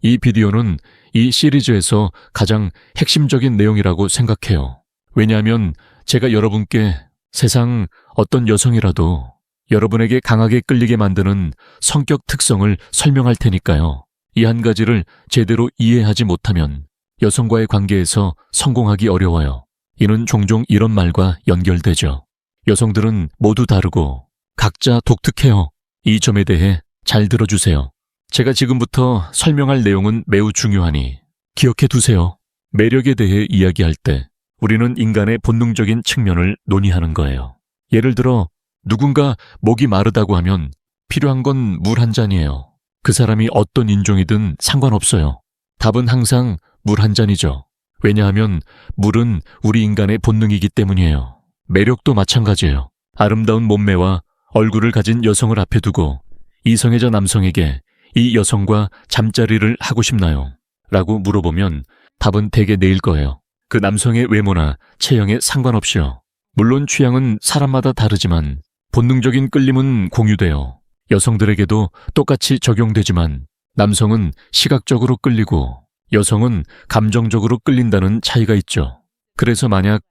이 비디오는 이 시리즈에서 가장 핵심적인 내용이라고 생각해요. 왜냐하면 제가 여러분께 세상 어떤 여성이라도 여러분에게 강하게 끌리게 만드는 성격 특성을 설명할 테니까요. 이 한 가지를 제대로 이해하지 못하면 여성과의 관계에서 성공하기 어려워요. 이는 종종 이런 말과 연결되죠. 여성들은 모두 다르고 각자 독특해요. 이 점에 대해 잘 들어주세요. 제가 지금부터 설명할 내용은 매우 중요하니 기억해 두세요. 매력에 대해 이야기할 때 우리는 인간의 본능적인 측면을 논의하는 거예요. 예를 들어 누군가 목이 마르다고 하면 필요한 건 물 한 잔이에요. 그 사람이 어떤 인종이든 상관없어요. 답은 항상 물 한 잔이죠. 왜냐하면 물은 우리 인간의 본능이기 때문이에요. 매력도 마찬가지예요. 아름다운 몸매와 얼굴을 가진 여성을 앞에 두고 이성애자 남성에게 이 여성과 잠자리를 하고 싶나요? 라고 물어보면 답은 대개 네일 거예요. 그 남성의 외모나 체형에 상관없이요. 물론 취향은 사람마다 다르지만 본능적인 끌림은 공유돼요. 여성들에게도 똑같이 적용되지만 남성은 시각적으로 끌리고 여성은 감정적으로 끌린다는 차이가 있죠. 그래서 만약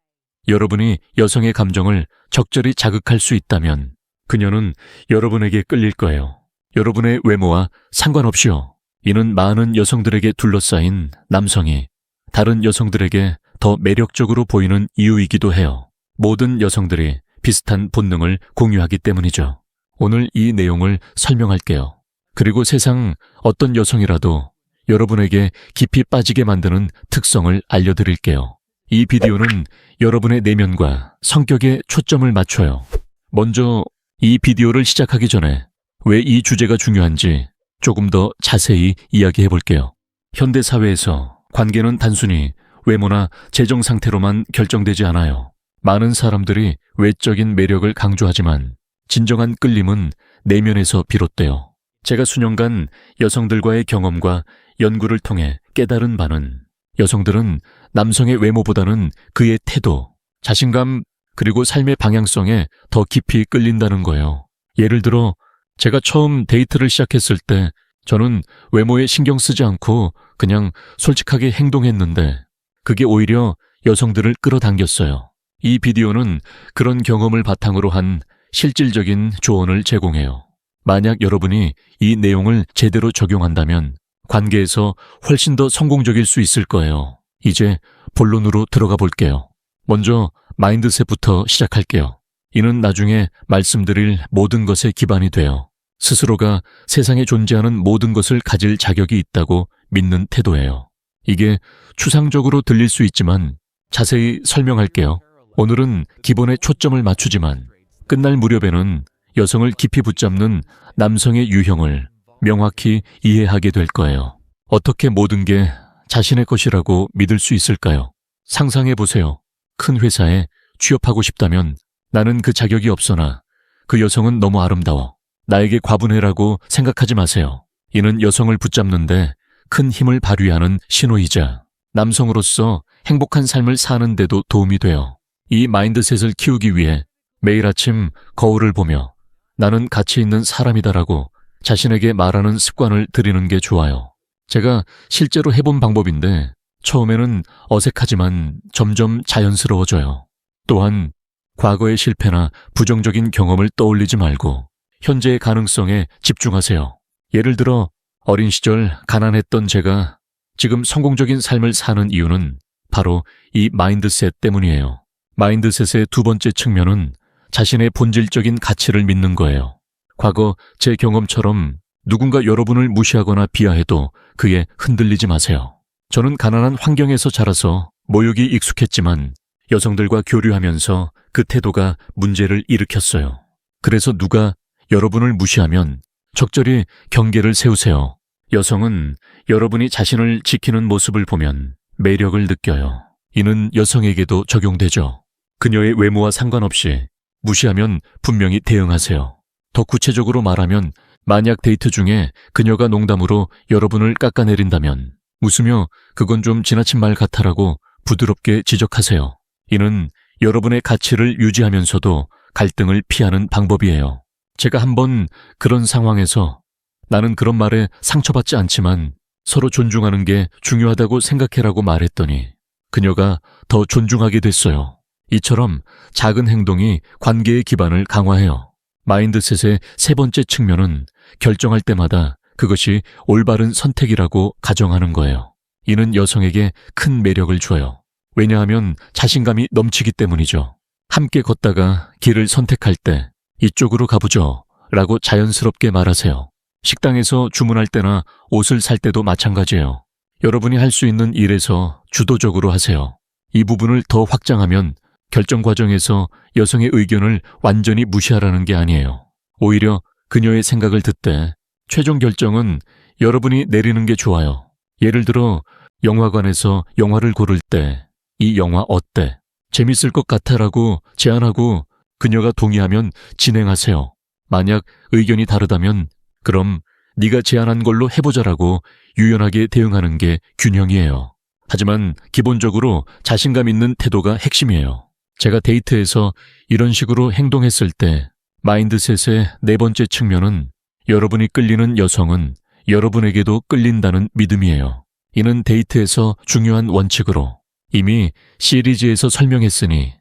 여러분이 여성의 감정을 적절히 자극할 수 있다면 그녀는 여러분에게 끌릴 거예요. 여러분의 외모와 상관없이요. 이는 많은 여성들에게 둘러싸인 남성이 다른 여성들에게 더 매력적으로 보이는 이유이기도 해요. 모든 여성들이 비슷한 본능을 공유하기 때문이죠. 오늘 이 내용을 설명할게요. 그리고 세상 어떤 여성이라도 여러분에게 깊이 빠지게 만드는 특성을 알려드릴게요. 이 비디오는 여러분의 내면과 성격에 초점을 맞춰요. 먼저 이 비디오를 시작하기 전에 왜 이 주제가 중요한지 조금 더 자세히 이야기해 볼게요. 현대 사회에서 관계는 단순히 외모나 재정 상태로만 결정되지 않아요. 많은 사람들이 외적인 매력을 강조하지만 진정한 끌림은 내면에서 비롯돼요. 제가 수년간 여성들과의 경험과 연구를 통해 깨달은 바는 여성들은 남성의 외모보다는 그의 태도, 자신감, 그리고 삶의 방향성에 더 깊이 끌린다는 거예요. 예를 들어 제가 처음 데이트를 시작했을 때 저는 외모에 신경 쓰지 않고 그냥 솔직하게 행동했는데 그게 오히려 여성들을 끌어당겼어요. 이 비디오는 그런 경험을 바탕으로 한 실질적인 조언을 제공해요. 만약 여러분이 이 내용을 제대로 적용한다면 관계에서 훨씬 더 성공적일 수 있을 거예요. 이제 본론으로 들어가 볼게요. 먼저 마인드셋부터 시작할게요. 이는 나중에 말씀드릴 모든 것의 기반이 돼요. 스스로가 세상에 존재하는 모든 것을 가질 자격이 있다고 믿는 태도예요. 이게 추상적으로 들릴 수 있지만 자세히 설명할게요. 오늘은 기본에 초점을 맞추지만 끝날 무렵에는 여성을 깊이 붙잡는 남성의 유형을 명확히 이해하게 될 거예요. 어떻게 모든 게 자신의 것이라고 믿을 수 있을까요? 상상해 보세요. 큰 회사에 취업하고 싶다면 나는 그 자격이 없으나 그 여성은 너무 아름다워. 나에게 과분해라고 생각하지 마세요. 이는 여성을 붙잡는데 큰 힘을 발휘하는 신호이자 남성으로서 행복한 삶을 사는 데도 도움이 돼요. 이 마인드셋을 키우기 위해 매일 아침 거울을 보며 나는 가치 있는 사람이다라고 자신에게 말하는 습관을 들이는 게 좋아요. 제가 실제로 해본 방법인데 처음에는 어색하지만 점점 자연스러워져요. 또한 과거의 실패나 부정적인 경험을 떠올리지 말고 현재의 가능성에 집중하세요. 예를 들어 어린 시절 가난했던 제가 지금 성공적인 삶을 사는 이유는 바로 이 마인드셋 때문이에요. 마인드셋의 두 번째 측면은 자신의 본질적인 가치를 믿는 거예요. 과거 제 경험처럼 누군가 여러분을 무시하거나 비하해도 그에 흔들리지 마세요. 저는 가난한 환경에서 자라서 모욕이 익숙했지만 여성들과 교류하면서 그 태도가 문제를 일으켰어요. 그래서 누가 여러분을 무시하면 적절히 경계를 세우세요. 여성은 여러분이 자신을 지키는 모습을 보면 매력을 느껴요. 이는 여성에게도 적용되죠. 그녀의 외모와 상관없이 무시하면 분명히 대응하세요. 더 구체적으로 말하면 만약 데이트 중에 그녀가 농담으로 여러분을 깎아내린다면 웃으며 그건 좀 지나친 말 같아라고 부드럽게 지적하세요. 이는 여러분의 가치를 유지하면서도 갈등을 피하는 방법이에요. 제가 한번 그런 상황에서 나는 그런 말에 상처받지 않지만 서로 존중하는 게 중요하다고 생각해라고 말했더니 그녀가 더 존중하게 됐어요. 이처럼 작은 행동이 관계의 기반을 강화해요. 마인드셋의 세 번째 측면은 결정할 때마다 그것이 올바른 선택이라고 가정하는 거예요. 이는 여성에게 큰 매력을 줘요. 왜냐하면 자신감이 넘치기 때문이죠. 함께 걷다가 길을 선택할 때 이쪽으로 가보죠 라고 자연스럽게 말하세요. 식당에서 주문할 때나 옷을 살 때도 마찬가지예요. 여러분이 할 수 있는 일에서 주도적으로 하세요. 이 부분을 더 확장하면 결정 과정에서 여성의 의견을 완전히 무시하라는 게 아니에요. 오히려 그녀의 생각을 듣되 최종 결정은 여러분이 내리는 게 좋아요. 예를 들어 영화관에서 영화를 고를 때 이 영화 어때? 재밌을 것 같아라고 제안하고 그녀가 동의하면 진행하세요. 만약 의견이 다르다면 그럼 네가 제안한 걸로 해보자라고 유연하게 대응하는 게 균형이에요. 하지만 기본적으로 자신감 있는 태도가 핵심이에요. 제가 데이트에서 이런 식으로 행동했을 때 마인드셋의 네 번째 측면은 여러분이 끌리는 여성은 여러분에게도 끌린다는 믿음이에요. 이는 데이트에서 중요한 원칙으로 이미 시리즈에서 설명했으니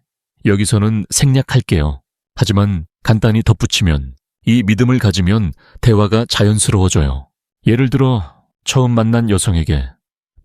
여기서는 생략할게요. 하지만 간단히 덧붙이면 이 믿음을 가지면 대화가 자연스러워져요. 예를 들어 처음 만난 여성에게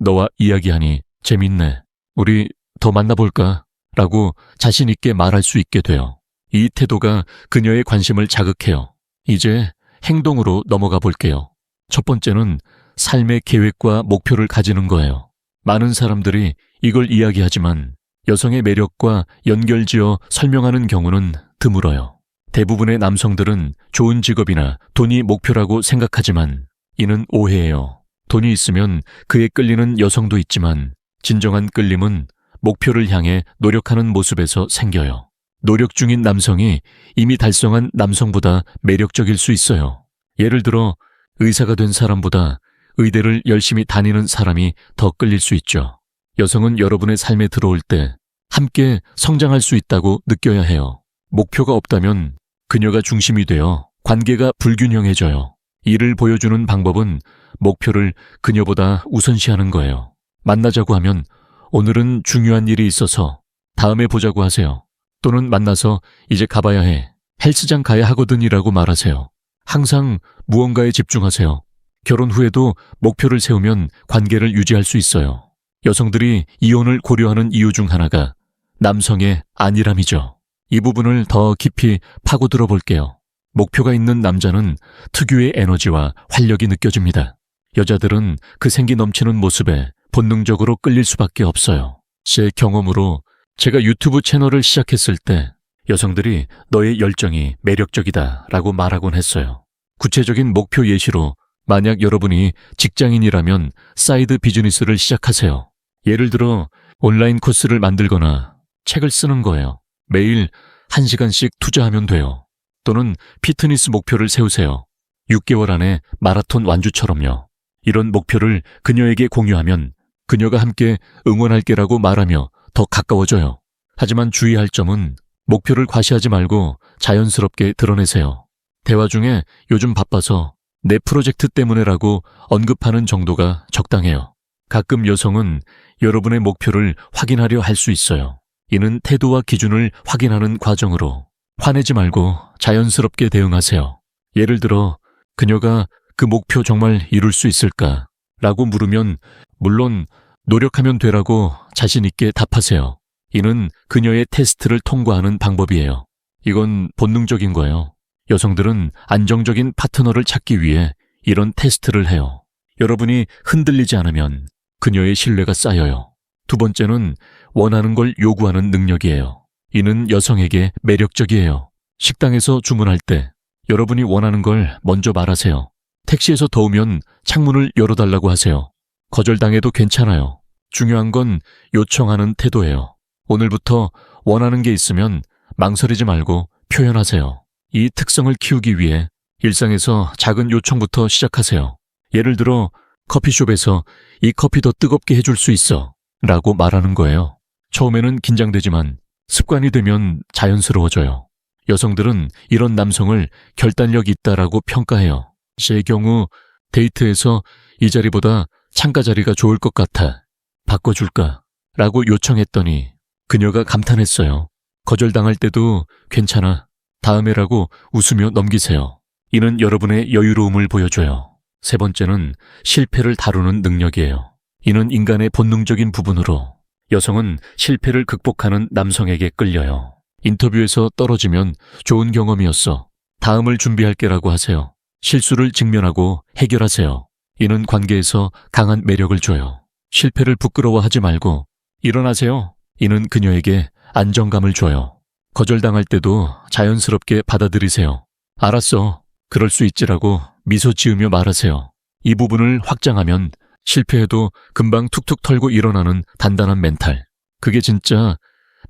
너와 이야기하니 재밌네. 우리 더 만나볼까? 라고 자신 있게 말할 수 있게 돼요. 이 태도가 그녀의 관심을 자극해요. 이제 행동으로 넘어가 볼게요. 첫 번째는 삶의 계획과 목표를 가지는 거예요. 많은 사람들이 이걸 이야기하지만 여성의 매력과 연결지어 설명하는 경우는 드물어요. 대부분의 남성들은 좋은 직업이나 돈이 목표라고 생각하지만 이는 오해예요. 돈이 있으면 그에 끌리는 여성도 있지만 진정한 끌림은 목표를 향해 노력하는 모습에서 생겨요. 노력 중인 남성이 이미 달성한 남성보다 매력적일 수 있어요. 예를 들어 의사가 된 사람보다 의대를 열심히 다니는 사람이 더 끌릴 수 있죠. 여성은 여러분의 삶에 들어올 때 함께 성장할 수 있다고 느껴야 해요. 목표가 없다면 그녀가 중심이 되어 관계가 불균형해져요. 이를 보여주는 방법은 목표를 그녀보다 우선시하는 거예요. 만나자고 하면 오늘은 중요한 일이 있어서 다음에 보자고 하세요. 또는 만나서 이제 가봐야 해. 헬스장 가야 하거든이라고 말하세요. 항상 무언가에 집중하세요. 결혼 후에도 목표를 세우면 관계를 유지할 수 있어요. 여성들이 이혼을 고려하는 이유 중 하나가 남성의 안일함이죠. 이 부분을 더 깊이 파고들어 볼게요. 목표가 있는 남자는 특유의 에너지와 활력이 느껴집니다. 여자들은 그 생기 넘치는 모습에 본능적으로 끌릴 수밖에 없어요. 제 경험으로 제가 유튜브 채널을 시작했을 때 여성들이 너의 열정이 매력적이다 라고 말하곤 했어요. 구체적인 목표 예시로 만약 여러분이 직장인이라면 사이드 비즈니스를 시작하세요. 예를 들어 온라인 코스를 만들거나 책을 쓰는 거예요. 매일 1시간씩 투자하면 돼요. 또는 피트니스 목표를 세우세요. 6개월 안에 마라톤 완주처럼요. 이런 목표를 그녀에게 공유하면 그녀가 함께 응원할게라고 말하며 더 가까워져요. 하지만 주의할 점은 목표를 과시하지 말고 자연스럽게 드러내세요. 대화 중에 요즘 바빠서 내 프로젝트 때문에라고 언급하는 정도가 적당해요. 가끔 여성은 여러분의 목표를 확인하려 할 수 있어요. 이는 태도와 기준을 확인하는 과정으로 화내지 말고 자연스럽게 대응하세요. 예를 들어 그녀가 그 목표 정말 이룰 수 있을까? 라고 물으면 물론 노력하면 되라고 자신 있게 답하세요. 이는 그녀의 테스트를 통과하는 방법이에요. 이건 본능적인 거예요. 여성들은 안정적인 파트너를 찾기 위해 이런 테스트를 해요. 여러분이 흔들리지 않으면 그녀의 신뢰가 쌓여요. 두 번째는 원하는 걸 요구하는 능력이에요. 이는 여성에게 매력적이에요. 식당에서 주문할 때 여러분이 원하는 걸 먼저 말하세요. 택시에서 더우면 창문을 열어달라고 하세요. 거절당해도 괜찮아요. 중요한 건 요청하는 태도예요. 오늘부터 원하는 게 있으면 망설이지 말고 표현하세요. 이 특성을 키우기 위해 일상에서 작은 요청부터 시작하세요. 예를 들어 커피숍에서 이 커피 더 뜨겁게 해줄 수 있어 라고 말하는 거예요. 처음에는 긴장되지만 습관이 되면 자연스러워져요. 여성들은 이런 남성을 결단력 있다라고 평가해요. 제 경우 데이트에서 이 자리보다 창가 자리가 좋을 것 같아. 바꿔줄까? 라고 요청했더니 그녀가 감탄했어요. 거절당할 때도 괜찮아. 다음에라고 웃으며 넘기세요. 이는 여러분의 여유로움을 보여줘요. 세 번째는 실패를 다루는 능력이에요. 이는 인간의 본능적인 부분으로 여성은 실패를 극복하는 남성에게 끌려요. 인터뷰에서 떨어지면 좋은 경험이었어. 다음을 준비할게라고 하세요. 실수를 직면하고 해결하세요. 이는 관계에서 강한 매력을 줘요. 실패를 부끄러워하지 말고 일어나세요. 이는 그녀에게 안정감을 줘요. 거절당할 때도 자연스럽게 받아들이세요. 알았어. 그럴 수 있지라고 미소 지으며 말하세요. 이 부분을 확장하면 실패해도 금방 툭툭 털고 일어나는 단단한 멘탈. 그게 진짜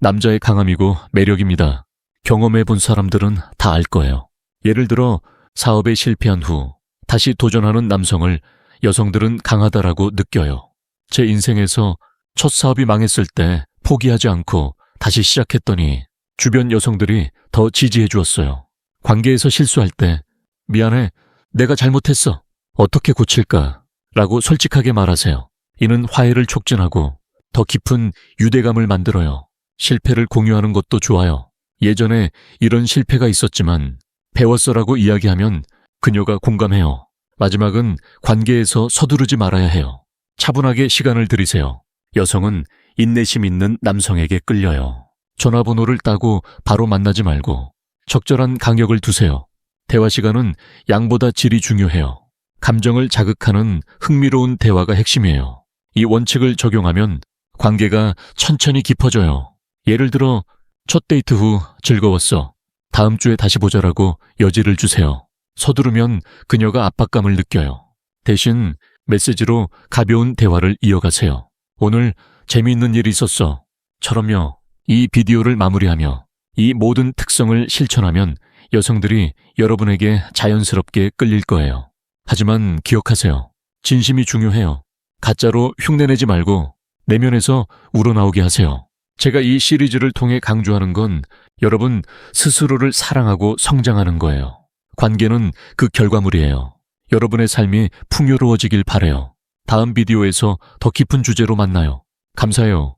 남자의 강함이고 매력입니다. 경험해 본 사람들은 다 알 거예요. 예를 들어 사업에 실패한 후 다시 도전하는 남성을 여성들은 강하다라고 느껴요. 제 인생에서 첫 사업이 망했을 때 포기하지 않고 다시 시작했더니 주변 여성들이 더 지지해 주었어요. 관계에서 실수할 때 미안해, 내가 잘못했어. 어떻게 고칠까? 라고 솔직하게 말하세요. 이는 화해를 촉진하고 더 깊은 유대감을 만들어요. 실패를 공유하는 것도 좋아요. 예전에 이런 실패가 있었지만 배웠어라고 이야기하면 그녀가 공감해요. 마지막은 관계에서 서두르지 말아야 해요. 차분하게 시간을 들이세요. 여성은 인내심 있는 남성에게 끌려요. 전화번호를 따고 바로 만나지 말고 적절한 간격을 두세요. 대화 시간은 양보다 질이 중요해요. 감정을 자극하는 흥미로운 대화가 핵심이에요. 이 원칙을 적용하면 관계가 천천히 깊어져요. 예를 들어 첫 데이트 후 즐거웠어. 다음 주에 다시 보자라고 여지를 주세요. 서두르면 그녀가 압박감을 느껴요. 대신 메시지로 가벼운 대화를 이어가세요. 오늘 재미있는 일이 있었어. 처럼요. 이 비디오를 마무리하며 이 모든 특성을 실천하면 여성들이 여러분에게 자연스럽게 끌릴 거예요. 하지만 기억하세요. 진심이 중요해요. 가짜로 흉내내지 말고 내면에서 우러나오게 하세요. 제가 이 시리즈를 통해 강조하는 건 여러분 스스로를 사랑하고 성장하는 거예요. 관계는 그 결과물이에요. 여러분의 삶이 풍요로워지길 바라요. 다음 비디오에서 더 깊은 주제로 만나요. 감사해요.